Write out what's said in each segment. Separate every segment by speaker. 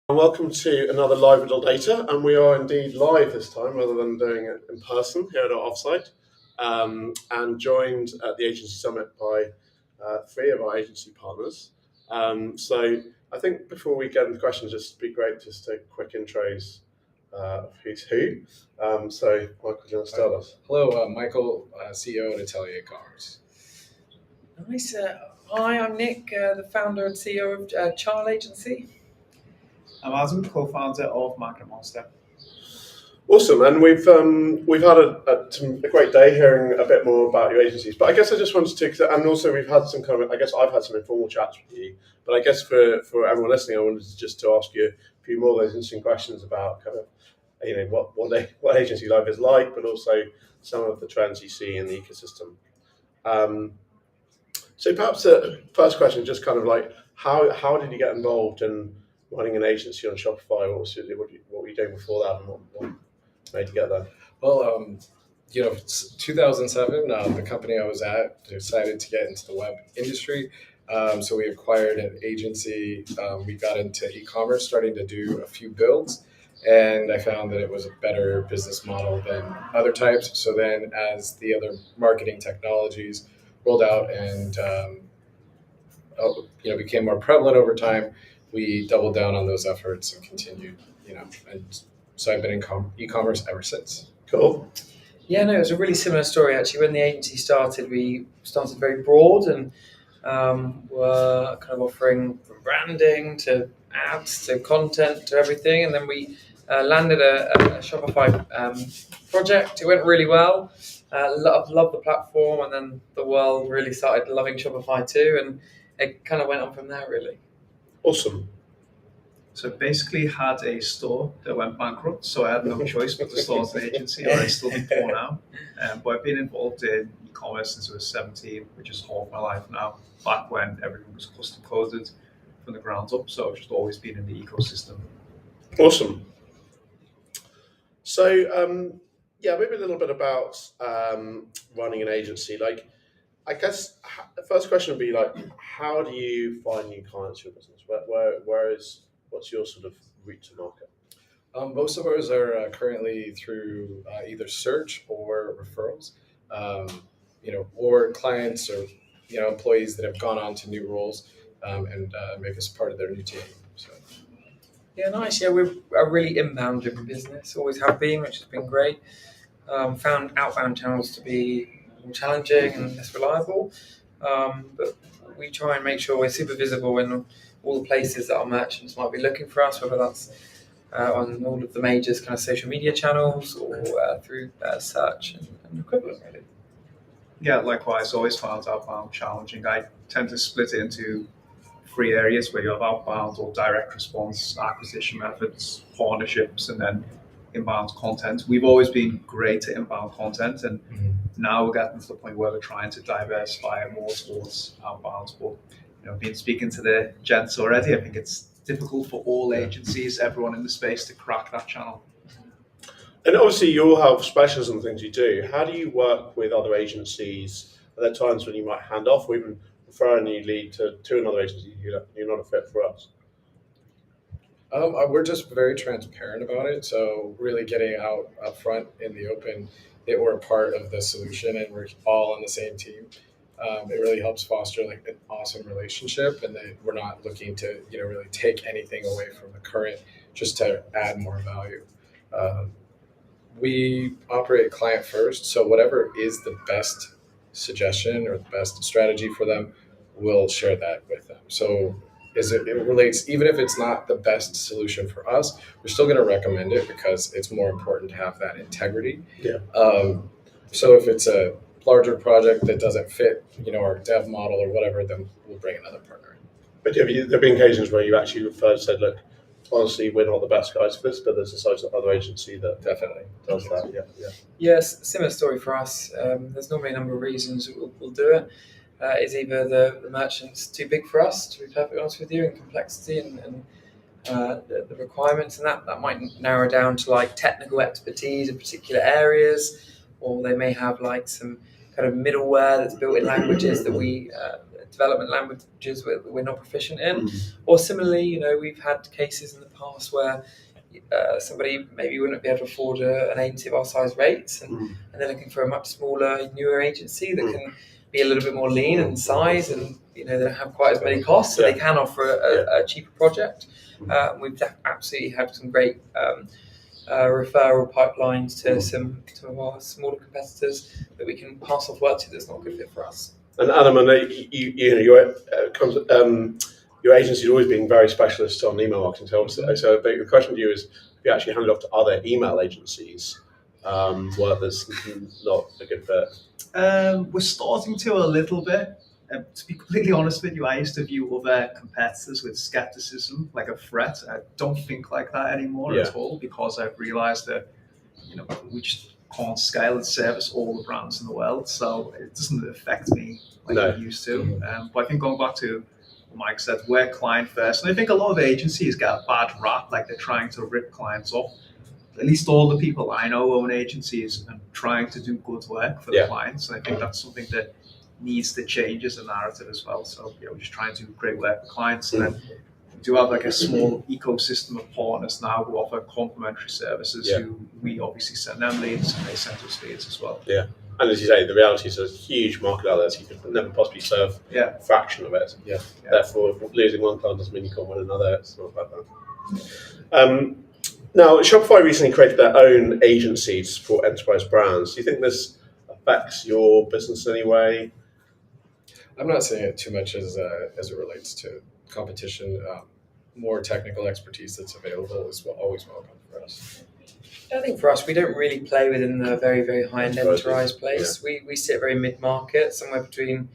Speaker 1: And welcome to another live Littledata, and we are indeed live this time rather than doing it in person here at our offsite, and joined at the Agency Summit by three of our agency partners. So I think before we get into questions, just be great just to quick intros of who's who. So Michael, do you want to start us?
Speaker 2: Hello, Michael, CEO at Atelier Commerce.
Speaker 3: Nice. Hi, I'm Nick, the founder and CEO of Charl Agency.
Speaker 4: I'm Adam, co-founder of Market Monster.
Speaker 1: Awesome, and we've had a great day hearing a bit more about your agencies. But I guess I just wanted to, and also we've had some kind of, I guess I've had some informal chats with you. But I guess for everyone listening, I wanted just to ask you a few more of those interesting questions about kind of, what agency life is like, but also some of the trends you see in the ecosystem. So perhaps the first question, just kind of like how did you get involved in running an agency on Shopify? What were you doing before that, and what made you get there?
Speaker 2: Well, it's 2007. The company I was at decided to get into the web industry. So we acquired an agency. We got into e-commerce, starting to do a few builds. And I found that it was a better business model than other types. So then as the other marketing technologies rolled out and became more prevalent over time, we doubled down on those efforts and continued, and so I've been in e-commerce ever since.
Speaker 1: Cool.
Speaker 3: Yeah, no, it was a really similar story actually. When the agency started, we started very broad and were kind of offering from branding to ads to content to everything. And then we landed a Shopify project. It went really well. Loved the platform, and then the world really started loving Shopify too, and it kind of went on from there really.
Speaker 1: Awesome.
Speaker 4: So basically had a store that went bankrupt, so I had no choice but to start an agency, or I still be for now. But I've been involved in e-commerce since I was 17, which is half my life now, back when everything was custom coded from the ground up. So I've just always been in the ecosystem.
Speaker 1: Awesome. So maybe a little bit about running an agency. Like, I guess the first question would be like, how do you find new clients for your business? What's your sort of route to market?
Speaker 2: Most of ours are currently through either search or referrals, or clients or employees that have gone on to new roles and make us part of their new team. So.
Speaker 3: Yeah, nice. Yeah, we're a really inbound-driven business, always have been, which has been great. Found outbound channels to be more challenging and less reliable, but we try and make sure we're super visible in all the places that our merchants might be looking for us, whether that's on all of the majors kind of social media channels or through search and equivalent, really.
Speaker 4: Yeah, likewise, always found outbound challenging. I tend to split it into three areas where you have outbound or direct response acquisition methods, partnerships, and then inbound content. We've always been great at inbound content, and now we're getting to the point where we're trying to diversify more towards outbound. But been speaking to the gents already, I think it's difficult for all agencies, everyone in the space, to crack that channel.
Speaker 1: And obviously, you all have specialisms and things you do. How do you work with other agencies? Are there times when you might hand off, or even refer a new lead to another agency? You're not a fit for us.
Speaker 2: We're just very transparent about it. So really getting out up front in the open that we're a part of the solution and we're all on the same team. It really helps foster like an awesome relationship, and that we're not looking to really take anything away from the current, just to add more value. We operate client first, so whatever is the best suggestion or the best strategy for them, we'll share that with them. So it relates, even if it's not the best solution for us, we're still going to recommend it because it's more important to have that integrity.
Speaker 1: Yeah.
Speaker 2: So if it's a larger project that doesn't fit, our dev model or whatever, then we'll bring another partner in.
Speaker 1: But there have been occasions where you actually said, look, honestly, we're not the best guys for this, but there's a other agency that definitely does that. Yeah.
Speaker 3: Yes, similar story for us. There's normally a number of reasons we'll do it. Is either the merchant's too big for us, to be perfectly honest with you, in complexity and the requirements, and that might narrow down to like technical expertise in particular areas, or they may have like some kind of middleware that's built in languages that we development languages we're not proficient in. Or similarly, we've had cases in the past where somebody maybe wouldn't be able to afford an agency of our size rates, and they're looking for a much smaller, newer agency that can be a little bit more lean in size, and they don't have quite as many costs, so they can offer a cheaper project. We've absolutely had some great referral pipelines to some of our smaller competitors that we can pass off work to that's not a good fit for us.
Speaker 1: And Adam, I know your agency has always been very specialist on email marketing. So the question to you is, if you actually handed off to other email agencies, where there's not a good fit?
Speaker 4: We're starting to a little bit. To be completely honest with you, I used to view other competitors with skepticism, like a threat. I don't think like that anymore at all, because I've realized that we just can't scale and service all the brands in the world, so it doesn't affect me like it used to. But I think going back to what Mike said, we're client first, and I think a lot of agencies get a bad rap, like they're trying to rip clients off. At least all the people I know own agencies and trying to do good work for the clients, and I think that's something that needs to change as a narrative as well. So we're just trying to do great work for clients, and then we do have like a small ecosystem of partners now who offer complementary services. Who we obviously send them leads, and they send us leads as well.
Speaker 1: Yeah, and as you say, the reality is there's a huge market out there, so you could never possibly serve a fraction of it. Therefore, losing one client doesn't mean you can't win another. It's not about that. Now, Shopify recently created their own agency to support enterprise brands. Do you think this affects your business in any way?
Speaker 2: I'm not saying it too much as it relates to competition. More technical expertise that's available is always welcome for us.
Speaker 3: I think for us, we don't really play within the very, very high-end enterprise place. We sit very mid-market, somewhere between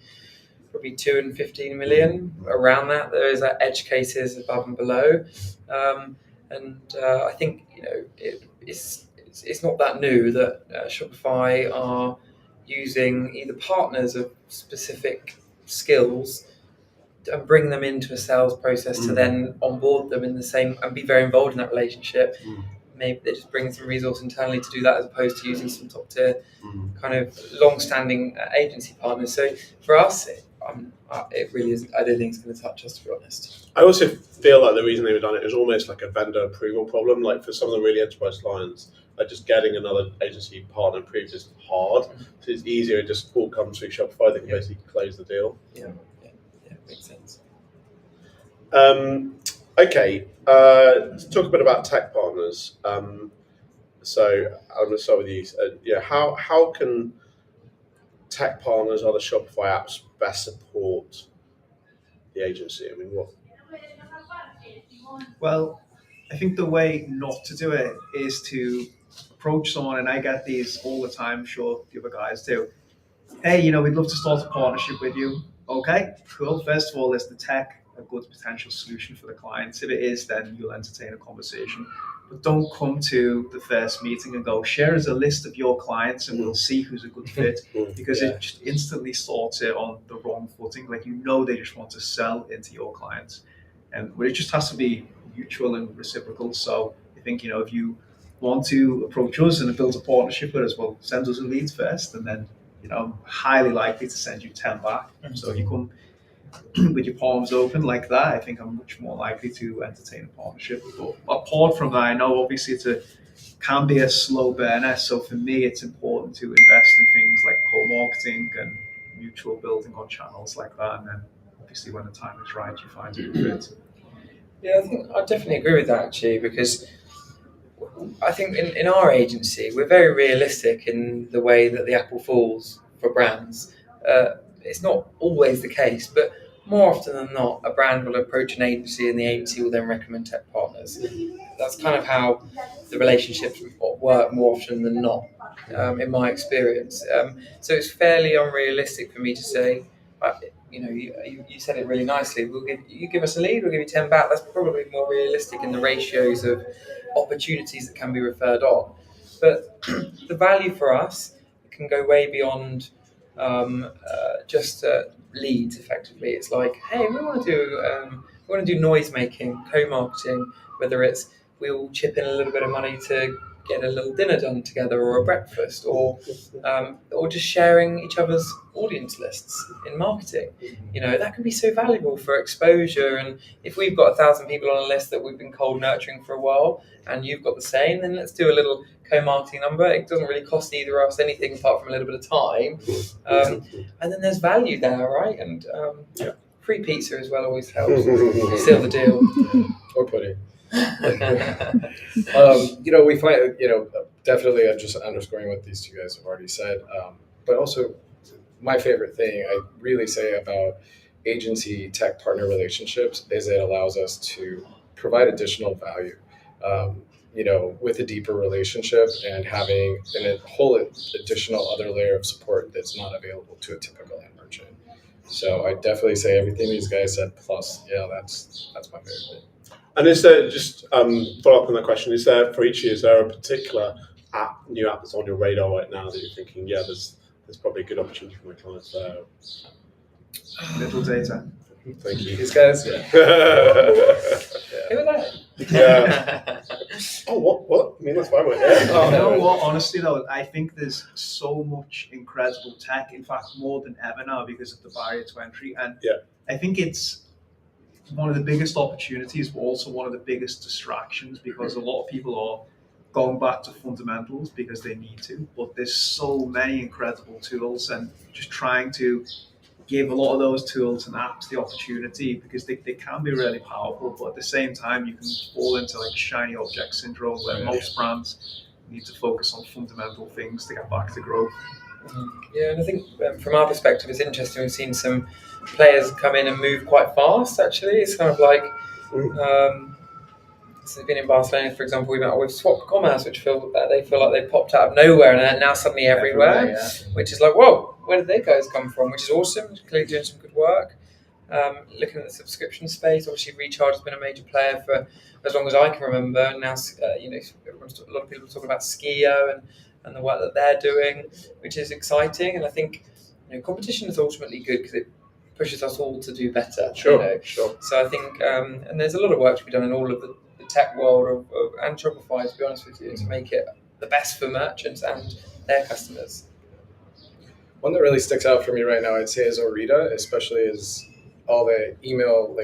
Speaker 3: probably 2 and 15 million. Around that, there is edge cases above and below. I think it's not that new that Shopify are using either partners of specific skills and bring them into a sales process to then onboard them in the same and be very involved in that relationship. Maybe they're just bringing some resource internally to do that, as opposed to using some top tier kind of long-standing agency partners. So for us, it really is. I don't think it's going to touch us, to be honest.
Speaker 1: I also feel like the reason they've done it is almost like a vendor approval problem. Like for some of the really enterprise clients, like just getting another agency partner approved is hard. So it's easier; it just all comes through Shopify. They can basically close the deal.
Speaker 3: Yeah, makes sense.
Speaker 1: Okay, let's talk a bit about tech partners. So I'm going to start with you. How can tech partners, other Shopify apps, best support the agency? I mean, what?
Speaker 4: Well, I think the way not to do it is to approach someone, and I get these all the time, I'm sure the other guys do. Hey, we'd love to start a partnership with you. Okay, cool. First of all, is the tech a good potential solution for the clients? If it is, then you'll entertain a conversation. But don't come to the first meeting and go, share us a list of your clients and we'll see who's a good fit, because it just instantly starts it on the wrong footing. Like, they just want to sell into your clients. But it just has to be mutual and reciprocal. So I think, if you want to approach us and build a partnership with us, well, send us a lead first, and then, I'm highly likely to send you 10 back. So if you come with your palms open like that, I think I'm much more likely to entertain a partnership. But apart from that, I know obviously it can be a slow burner. So for me, it's important to invest in things like co-marketing and mutual building on channels like that. And then obviously when the time is right, you find a good fit.
Speaker 3: Yeah, I think I definitely agree with that, actually, because I think in our agency, we're very realistic in the way that the apple falls for brands. It's not always the case, but more often than not, a brand will approach an agency and the agency will then recommend tech partners. That's kind of how the relationships work more often than not, in my experience. So it's fairly unrealistic for me to say, you said it really nicely. You give us a lead, we'll give you 10 back. That's probably more realistic in the ratios of opportunities that can be referred on. But the value for us can go way beyond just leads. Effectively, it's like, hey, we want to do noise making, co-marketing. Whether it's we'll chip in a little bit of money to get a little dinner done together, or a breakfast, or just sharing each other's audience lists in marketing. That can be so valuable for exposure. And if we've got 1,000 people on a list that we've been cold nurturing for a while, and you've got the same, then let's do a little co-marketing number. It doesn't really cost either of us anything apart from a little bit of time. And then there's value there, right? And free pizza as well always helps. Seal the deal.
Speaker 2: Or pudding. We find, definitely just underscoring what these two guys have already said, but also my favorite thing I really say about agency tech partner relationships is it allows us to provide additional value, with a deeper relationship and having a whole additional other layer of support that's not available to a typical end merchant. So I definitely say everything these guys said, plus, that's my favorite thing.
Speaker 1: And is there, just follow up on that question, is there, for each of you, is there a particular new app that's on your radar right now that you're thinking, there's probably a good opportunity for my clients there?
Speaker 4: Littledata.
Speaker 1: Thank you.
Speaker 2: These guys?
Speaker 3: Who are they?
Speaker 1: Yeah. Oh, what? I mean, that's why we're here.
Speaker 4: You know what? Honestly, though, I think there's so much incredible tech. In fact, more than ever now because of the barrier to entry. And I think it's one of the biggest opportunities, but also one of the biggest distractions, because a lot of people are going back to fundamentals because they need to. But there's so many incredible tools, and just trying to give a lot of those tools and apps the opportunity, because they can be really powerful, but at the same time you can fall into like shiny object syndrome where most brands need to focus on fundamental things to get back to growth.
Speaker 3: Yeah, and I think from our perspective it's interesting. We've seen some players come in and move quite fast actually. It's kind of like so been in Barcelona, for example, we met with Swap Commerce, which they feel like they popped out of nowhere and are now suddenly everywhere. Which is like, whoa, where did they guys come from? Which is awesome. Clearly doing some good work. Looking at the subscription space, obviously Recharge has been a major player for as long as I can remember. And now, a lot of people are talking about Skio and the work that they're doing, which is exciting. And I think competition is ultimately good because it pushes us all to do better.
Speaker 1: Sure.
Speaker 3: So I think, and there's a lot of work to be done in all of the tech world and Shopify, to be honest with you, to make it the best for merchants and their customers.
Speaker 2: One that really sticks out for me right now, I'd say, is Orita, especially as all the email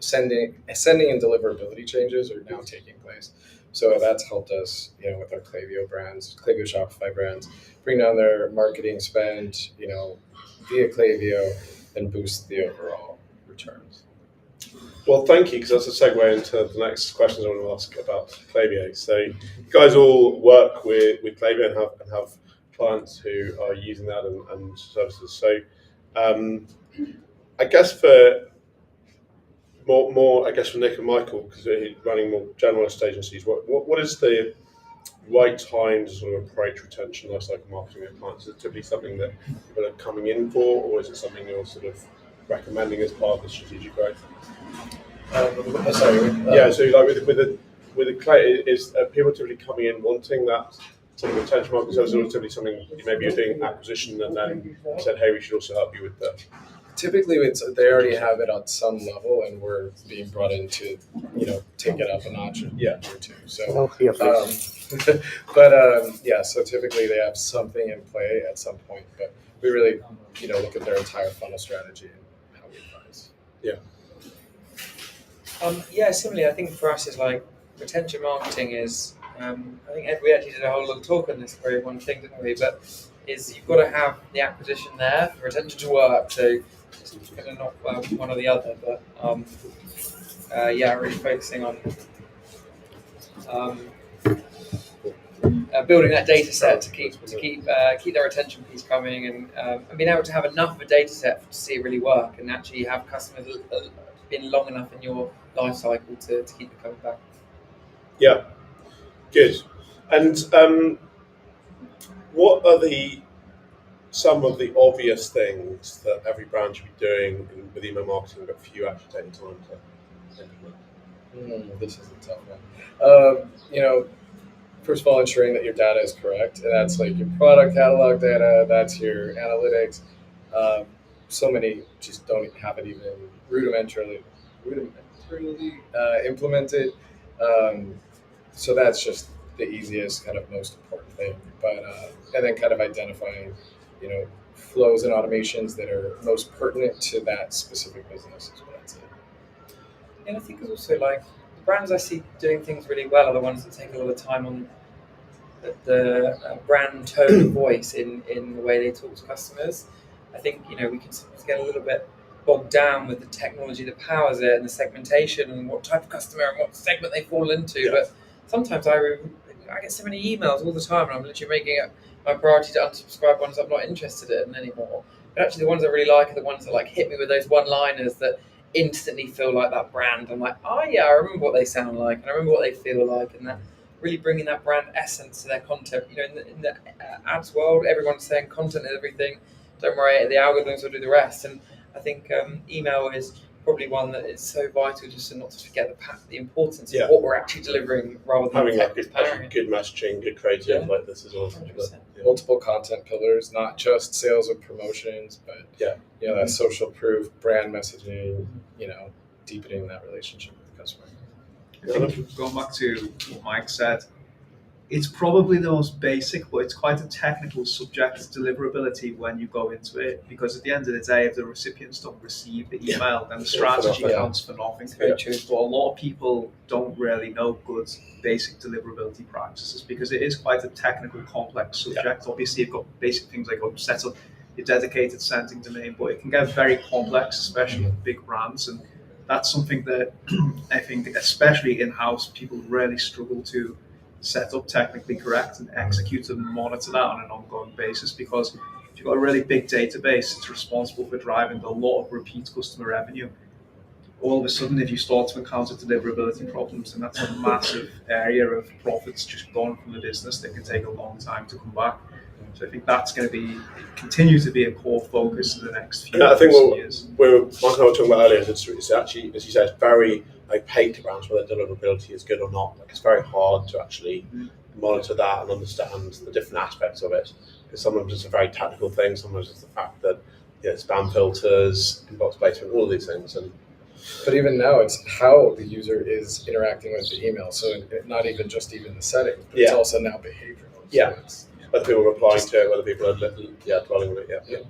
Speaker 2: sending and deliverability changes are now taking place. So that's helped us, with our Klaviyo Shopify brands, bring down their marketing spend, via Klaviyo, and boost the overall returns.
Speaker 1: Well, thank you, because that's a segue into the next questions I want to ask about Klaviyo. So you guys all work with Klaviyo and have clients who are using that and services. So I guess for more, I guess for Nick and Michael, because they're running more generalist agencies, what is the right time to sort of approach retention lifecycle marketing with clients? Is it typically something that people are coming in for, or is it something you're sort of recommending as part of the strategic growth?
Speaker 2: So
Speaker 1: like with the client, is people typically coming in wanting that sort of retention marketing service, or typically something maybe you're doing acquisition and then you said, hey, we should also help you with that?
Speaker 2: Typically, they already have it on some level, and we're being brought in to, take it up a notch or two. So, so typically they have something in play at some point, but we really, look at their entire funnel strategy and how we advise.
Speaker 3: Similarly, I think for us is like retention marketing is. I think Ed, we actually did a whole little talk on this very one thing, didn't we? But is you've got to have the acquisition there for retention to work. So it's going to not one or the other, but really focusing on building that data set to keep their retention piece coming, and being able to have enough of a data set to see it really work, and actually have customers been long enough in your life cycle to keep it coming back.
Speaker 1: Yeah, good. And what are some of the obvious things that every brand should be doing with email marketing, but few actually take time to implement?
Speaker 2: This is a tough one. First of all, ensuring that your data is correct, and that's like your product catalog data, that's your analytics. So many just don't have it even rudimentarily implemented. So that's just the easiest, kind of most important thing. But and then kind of identifying, flows and automations that are most pertinent to that specific business is what I'd say.
Speaker 3: And I think it's also like the brands I see doing things really well are the ones that take a lot of time on the brand tone of voice in the way they talk to customers. I think we can sometimes get a little bit bogged down with the technology that powers it and the segmentation and what type of customer and what segment they fall into.
Speaker 1: Yeah.
Speaker 3: But sometimes I get so many emails all the time, and I'm literally making it my priority to unsubscribe ones I'm not interested in anymore. But actually, the ones I really like are the ones that like hit me with those one-liners that instantly feel like that brand. I'm like, oh yeah, I remember what they sound like, and I remember what they feel like, and that really bringing that brand essence to their content. In the ads world, everyone's saying content is everything. Don't worry, the algorithms will do the rest. And I think email is probably one that is so vital just to not to forget the importance
Speaker 1: Yeah.
Speaker 3: of what we're actually delivering rather than
Speaker 1: Having
Speaker 3: the
Speaker 1: like
Speaker 3: text
Speaker 1: good
Speaker 3: powering.
Speaker 1: messaging, good creative,
Speaker 3: Yeah.
Speaker 1: like this is all.
Speaker 3: 100%.
Speaker 2: Multiple content pillars, not just sales or promotions, but that social proof, brand messaging, deepening that relationship with the customer.
Speaker 4: I think going back to what Mike said, it's probably the most basic, but it's quite a technical subject, deliverability, when you go into it. Because at the end of the day, if the recipients don't receive the email, then the strategy counts for nothing.
Speaker 3: Very true.
Speaker 4: But a lot of people don't really know good basic deliverability practices because it is quite a technical, complex subject. Obviously, you've got basic things like set up your dedicated sending domain, but it can get very complex, especially with big brands. And that's something that I think, especially in-house, people really struggle to set up technically correct and execute and monitor that on an ongoing basis, because if you've got a really big database, it's responsible for driving a lot of repeat customer revenue. All of a sudden, if you start to encounter deliverability problems, then that's a massive area of profits just gone from the business that can take a long time to come back. So I think that's going to continue to be a core focus in the next few
Speaker 1: I think
Speaker 4: years.
Speaker 1: Mike and I were talking about earlier, it's actually, as you said, it's very opaque to brands whether deliverability is good or not. Like, it's very hard to actually monitor that and understand the different aspects of it. Because sometimes it's a very technical thing, sometimes it's the fact that spam filters, inbox placement, all of these things.
Speaker 2: But even now, it's how the user is interacting with the email. So not even just the settings, but it's also now behavioral.
Speaker 1: Yeah.
Speaker 2: So
Speaker 1: whether people are replying to it, whether people are dwelling on it. Yeah.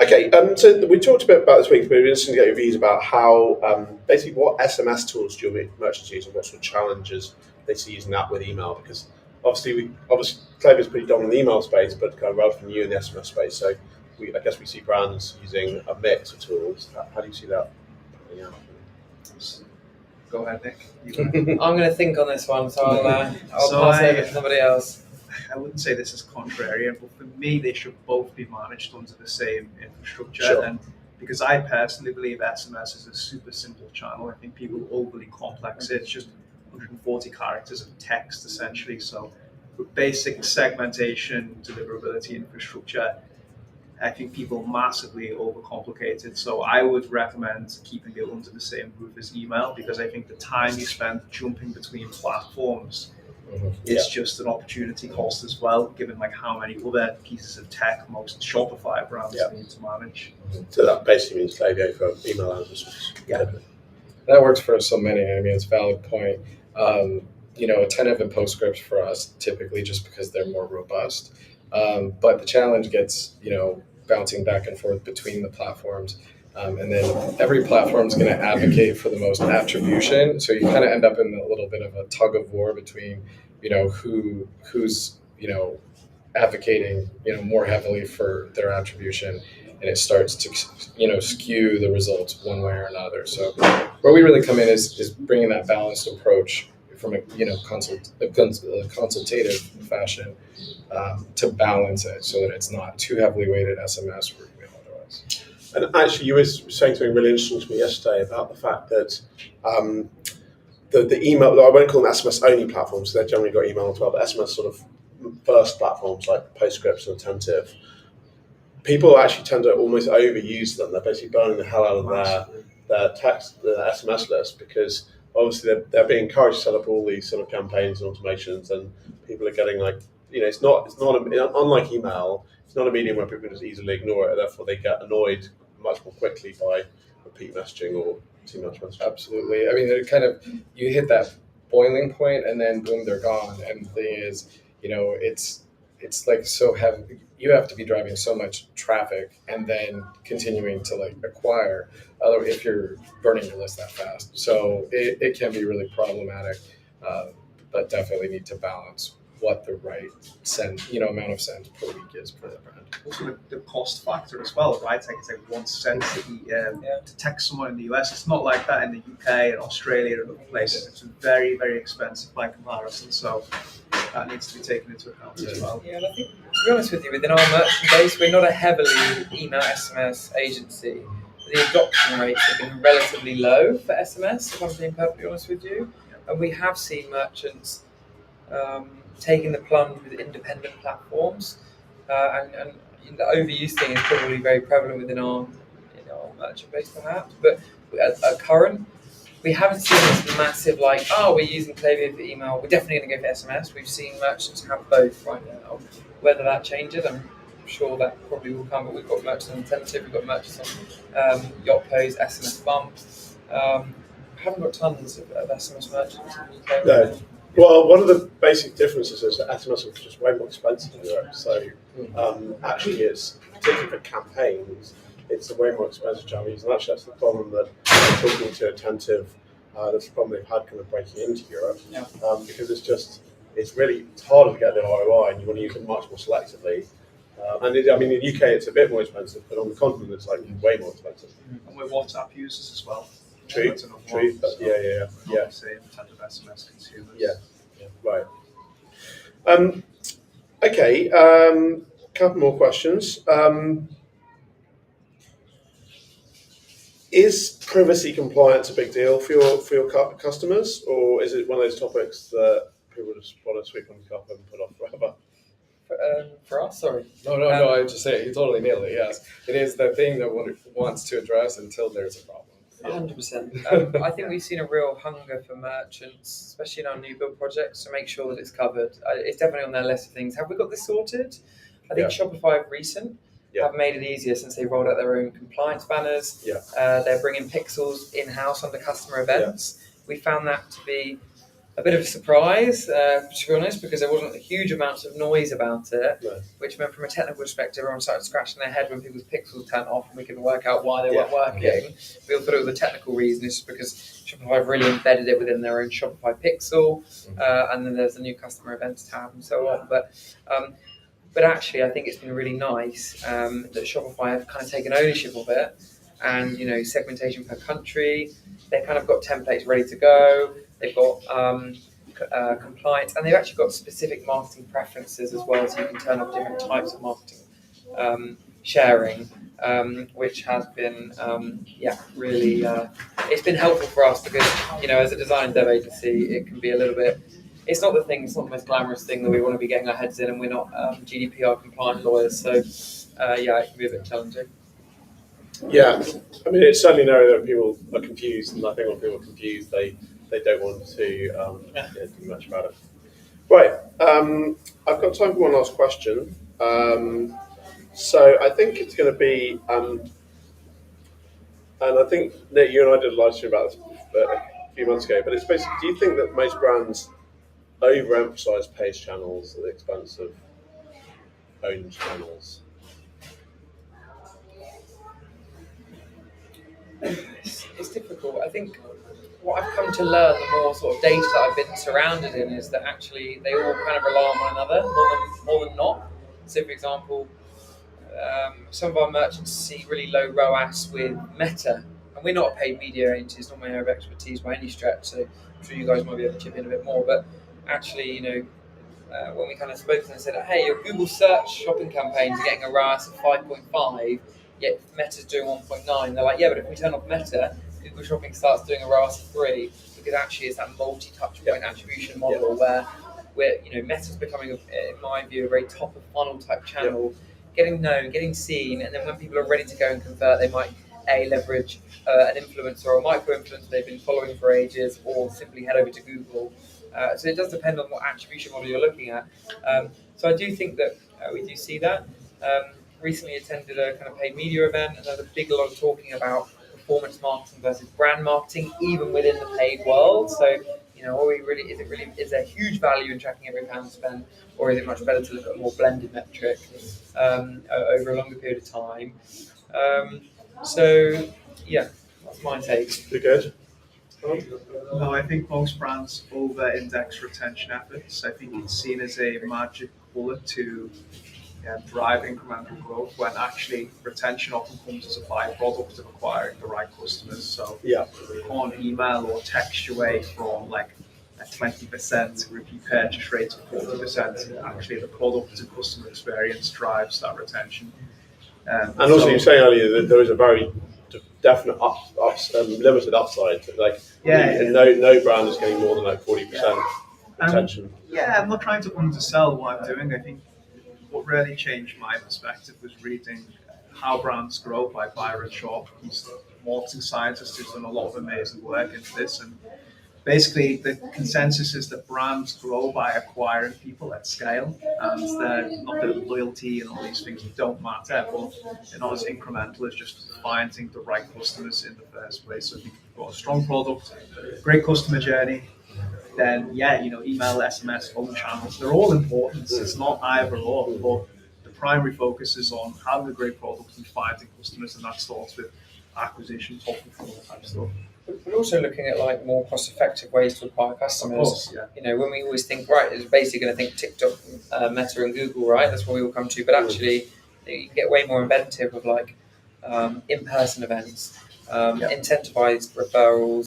Speaker 1: Okay, so we talked a bit about this week, but it'd be interesting to get your views about how, basically, what SMS tools do your merchants use and what sort of challenges they see using that with email? Because obviously Klaviyo is pretty dominant in the email space, but kind of relatively new in the SMS space. So I guess we see brands using a mix of tools. How do you see that playing out?
Speaker 4: Go ahead, Nick.
Speaker 3: I'm going to think on this one, so I'll pass over to somebody else.
Speaker 4: I wouldn't say this is contrarian, but for me, they should both be managed under the same infrastructure.
Speaker 1: Sure.
Speaker 4: And because I personally believe SMS is a super simple channel, I think people overly complex it. It's just 140 characters of text, essentially. So with basic segmentation, deliverability infrastructure, I think people massively overcomplicate it. So I would recommend keeping it under the same roof as email, because I think the time you spend jumping between platforms it's just an opportunity cost as well, given how many other pieces of tech most Shopify brands need to manage.
Speaker 1: So that basically means Klaviyo for email analysis.
Speaker 4: Yeah.
Speaker 2: That works for so many. I mean, it's a valid point. Attentive and PostScript for us typically just because they're more robust. But the challenge gets, bouncing back and forth between the platforms. And then every platform is going to advocate for the most attribution. So you kind of end up in a little bit of a tug of war between, who's advocating, more heavily for their attribution, and it starts to, skew the results one way or another. So where we really come in is bringing that balanced approach from a, consultative fashion to balance it so that it's not too heavily weighted SMS or email otherwise.
Speaker 1: And actually, you were saying something really interesting to me yesterday about the fact that the email, I won't call them SMS only platforms, so they've generally got email as well, but SMS sort of first platforms like PostScript and Attentive, people actually tend to almost overuse them. They're basically burning the hell out of their text, their SMS list, because obviously they're being encouraged to set up all these sort of campaigns and automations, and people are getting unlike email, it's not a medium where people can just easily ignore it, therefore they get annoyed much more quickly by repeat messaging or too much messaging.
Speaker 2: Absolutely. I mean, you hit that boiling point, and then boom, they're gone. And the thing is, it's like so heavy. You have to be driving so much traffic and then continuing to like acquire. Other if you're burning your list that fast, so it can be really problematic. But definitely need to balance what the right amount of send per week is for the brand.
Speaker 4: Also the cost factor as well, right? Like it's like 1 cent to text someone in the US. It's not like that in the UK and Australia and other places. It's very, very expensive by comparison. So that needs to be taken into account as well.
Speaker 3: Yeah, and I think, to be honest with you, within our merchant base, we're not a heavily email SMS agency. The adoption rates have been relatively low for SMS, if I'm being perfectly honest with you. And we have seen merchants taking the plunge with independent platforms, and the overuse thing is probably very prevalent within our merchant base, perhaps. But at current, we haven't seen this massive we're using Klaviyo for email. We're definitely going to go for SMS. We've seen merchants have both right now. Whether that changes, I'm sure that probably will come. But we've got merchants on Intensive, we've got merchants on Yacht Pose, SMS Bump. Haven't got tons of SMS merchants in the UK.
Speaker 1: No. Well, one of the basic differences is that SMS is just way more expensive in Europe. So actually, it's particularly for campaigns, it's a way more expensive channels. And actually, that's the problem that I'm talking to Attentive. That's the problem they've had kind of breaking into Europe because it's really harder to get the ROI, and you want to use it much more selectively. In the UK it's a bit more expensive, but on the continent it's like way more expensive.
Speaker 4: And with WhatsApp users as well.
Speaker 1: True. But yeah.
Speaker 4: Same type of SMS consumers.
Speaker 1: Yeah. Right. Okay. Couple more questions. Is privacy compliance a big deal for your customers, or is it one of those topics that people just want to sweep on the cup and put off forever?
Speaker 3: For us, sorry.
Speaker 2: No. I would just say you totally nailed it. Yes, it is the thing that one wants to address until there's a problem.
Speaker 3: 100%. I think we've seen a real hunger for merchants, especially in our new build projects, to make sure that it's covered. It's definitely on their list of things. Have we got this sorted? I think Shopify have made it easier since they rolled out their own compliance banners. They're bringing pixels in-house under customer events. We found that to be a bit of a surprise, to be honest, because there wasn't huge amounts of noise about it, which meant from a technical perspective, everyone started scratching their head when people's pixels turned off and we couldn't work out why they weren't working. We all thought it was a technical reason. It's because Shopify have really embedded it within their own Shopify pixel, and then there's the new customer events tab and so on. But actually, I think it's been really nice that Shopify have kind of taken ownership of it, and segmentation per country. They've kind of got templates ready to go. They've got compliance, and they've actually got specific marketing preferences as well, so you can turn off different types of marketing sharing, which has been really it's been helpful for us because as a design and dev agency, it can be a little bit. It's not the most glamorous thing that we want to be getting our heads in, and we're not GDPR compliant lawyers, so it can be a bit challenging.
Speaker 1: Yeah, I mean, it's certainly an area that people are confused, and I think when people are confused, they don't want to do much about it. Right, I've got time for one last question. So I think it's going to be, and I think, Nick, you and I did a live stream about this a few months ago, but it's basically, do you think that most brands overemphasize paid channels at the expense of owned channels?
Speaker 3: It's difficult. I think what I've come to learn, the more sort of data that I've been surrounded in, is that actually they all kind of rely on one another more than not. So, for example, some of our merchants see really low ROAS with Meta, and we're not a paid media agency. It's not my area of expertise by any stretch. So I'm sure you guys might be able to chip in a bit more. But actually, when we kind of spoke to them and said, hey, your Google search shopping campaigns are getting a ROAS of 5.5, yet Meta's doing 1.9. They're like, yeah, but if we turn off Meta, Google Shopping starts doing a ROAS of 3, because actually it's that multi-touch point attribution model where Meta's becoming, in my view, a very top of funnel type channel, getting known, getting seen, and then when people are ready to go and convert, they might leverage an influencer or a micro-influencer they've been following for ages, or simply head over to Google. So it does depend on what attribution model you're looking at. So I do think that we do see that. Recently attended a kind of paid media event, and there's a lot of talking about performance marketing versus brand marketing, even within the paid world. So Are we really? Is there huge value in tracking every pound spent, or is it much better to look at a more blended metric over a longer period of time? So yeah, that's my take.
Speaker 1: You good?
Speaker 4: No, I think most brands over-index retention efforts. I think it's seen as a magic bullet to drive incremental growth when actually retention often comes as a byproduct of acquiring the right customers. So
Speaker 1: Yeah.
Speaker 4: you can't email or text your way from like a 20% repeat purchase rate to 40%. Actually, the product and customer experience drives that retention.
Speaker 1: And also, you were saying earlier that there is a very definite limited upside. Like, no brand is getting more than like 40% retention.
Speaker 4: I'm not trying to undersell what I'm doing. I think what really changed my perspective was reading How Brands Grow by Byron Shaw. He's a marketing scientist who's done a lot of amazing work into this. And basically, the consensus is that brands grow by acquiring people at scale, and not that loyalty and all these things don't matter, but they're not as incremental as just finding the right customers in the first place. So if you've got a strong product, great customer journey, then email, SMS, phone channels, they're all important. It's not either or, but the primary focus is on having a great product and finding customers, and that starts with acquisition, top of funnel type stuff.
Speaker 3: But also looking at like more cost-effective ways to acquire customers.
Speaker 4: Of course, yeah.
Speaker 3: When we always think, right, it's basically going to think TikTok, Meta, and Google, right? That's what we all come to. But actually, you can get way more inventive with like in-person events, incentivized referrals.